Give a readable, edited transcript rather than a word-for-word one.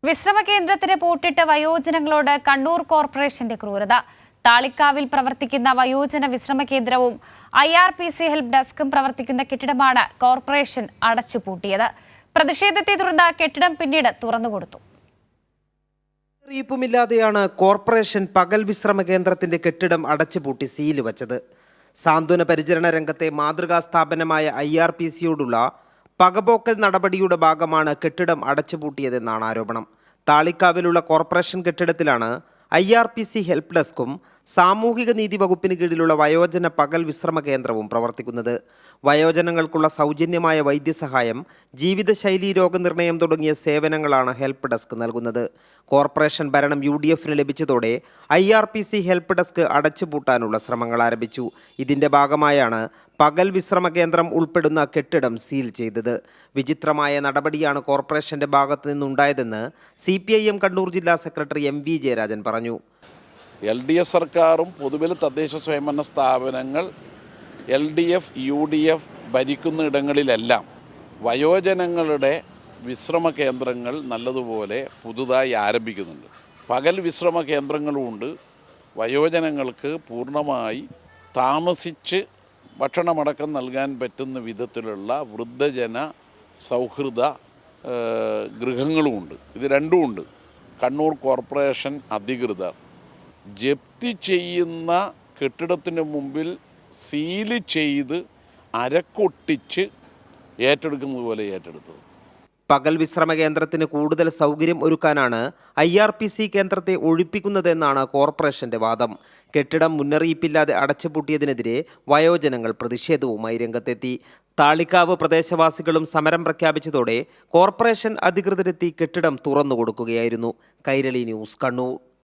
വിശ്രമ കേന്ദ്രത്തിന് പൂട്ടിട്ട് വയോജനങ്ങളോട് കണ്ണൂർ കോർപ്പറേഷന്റെ ക്രൂരത. താളിക്കാവിൽ പ്രവർത്തിക്കുന്ന വയോജന വിശ്രമ കേന്ദ്രവും IRPC ഹെൽപ്പ് ഡെസ്കും പ്രവർത്തിക്കുന്ന കെട്ടിടമാണ് കോർപ്പറേഷൻ അടച്ചുപൂട്ടിയത്. പ്രതിഷേധത്തെ തുടർന്ന് കെട്ടിടം പിന്നീട് തുറന്നുകൊടുത്തു. അറിയിപ്പുമില്ലാതെയാണ് കോർപ്പറേഷൻ പകൽ വിശ്രമ കേന്ദ്രത്തിന്റെ കെട്ടിടം അടച്ചുപൂട്ടി സീല് വച്ചത്. സാന്ത്വന പരിചരണ രംഗത്തെ മാതൃകാ സ്ഥാപനമായ IRPCയോടുള്ള പകപോക്കൽ നടപടിയുടെ ഭാഗമാണ് കെട്ടിടം അടച്ചുപൂട്ടിയതെന്നാണ് ആരോപണം. താളിക്കാവിലുള്ള കോർപ്പറേഷൻ കെട്ടിടത്തിലാണ് IRPC ഹെൽപ്പ് ഡെസ്കും സാമൂഹിക നീതി വകുപ്പിന് കീഴിലുള്ള വയോജന പകൽ വിശ്രമ കേന്ദ്രവും പ്രവർത്തിക്കുന്നത്. വയോജനങ്ങൾക്കുള്ള സൗജന്യമായ വൈദ്യസഹായം, ജീവിതശൈലി രോഗനിർണയം തുടങ്ങിയ സേവനങ്ങളാണ് ഹെൽപ്പ് ഡെസ്ക് നൽകുന്നത്. കോർപ്പറേഷൻ ഭരണം UDFന് ലഭിച്ചതോടെ IRPC ഹെൽപ്പ് ഡെസ്ക് അടച്ചുപൂട്ടാനുള്ള ശ്രമങ്ങൾ ആരംഭിച്ചു. ഇതിന്റെ ഭാഗമായാണ് പകൽ വിശ്രമ കേന്ദ്രം ഉൾപ്പെടുന്ന കെട്ടിടം സീൽ ചെയ്തത്. വിചിത്രമായ നടപടിയാണ് കോർപ്പറേഷന്റെ ഭാഗത്തു നിന്നുണ്ടായതെന്ന് CPIM കണ്ണൂർ ജില്ലാ സെക്രട്ടറി MV ജയരാജൻ പറഞ്ഞു. LDF സർക്കാരും പൊതുവിൽ തദ്ദേശ സ്വയംഭരണ സ്ഥാപനങ്ങൾ LDF UDF ഭരിക്കുന്ന ഇടങ്ങളിലെല്ലാം വയോജനങ്ങളുടെ വിശ്രമ കേന്ദ്രങ്ങൾ നല്ലതുപോലെ പുതുതായി ആരംഭിക്കുന്നുണ്ട്. പകൽ വിശ്രമ കേന്ദ്രങ്ങളുമുണ്ട്. വയോജനങ്ങൾക്ക് പൂർണ്ണമായി താമസിച്ച് ഭക്ഷണമടക്കം നൽകാൻ പറ്റുന്ന വിധത്തിലുള്ള വൃദ്ധജന സൗഹൃദ ഗൃഹങ്ങളുമുണ്ട്. ഇത് രണ്ടുമുണ്ട്. കണ്ണൂർ കോർപ്പറേഷൻ അധികൃതർ ജപ്തി ചെയ്യുന്ന കെട്ടിടത്തിന് മുമ്പിൽ സീല് ചെയ്ത് അരക്കൊട്ടിച്ച് ഏറ്റെടുക്കുന്നത് പോലെ ഏറ്റെടുത്തത്. പകൽ വിശ്രമ കേന്ദ്രത്തിന് കൂടുതൽ സൗകര്യം ഒരുക്കാനാണ് IRPC കേന്ദ്രത്തെ ഒഴിപ്പിക്കുന്നതെന്നാണ് കോർപ്പറേഷന്റെ വാദം. കെട്ടിടം മുന്നറിയിപ്പില്ലാതെ അടച്ചുപൂട്ടിയതിനെതിരെ വയോജനങ്ങൾ പ്രതിഷേധവുമായി രംഗത്തെത്തി. താളിക്കാവ് പ്രദേശവാസികളും സമരം പ്രഖ്യാപിച്ചതോടെ കോർപ്പറേഷൻ അധികൃതരെത്തി കെട്ടിടം തുറന്നു കൊടുക്കുകയായിരുന്നു. കൈരളി ന്യൂസ്, കണ്ണൂർ.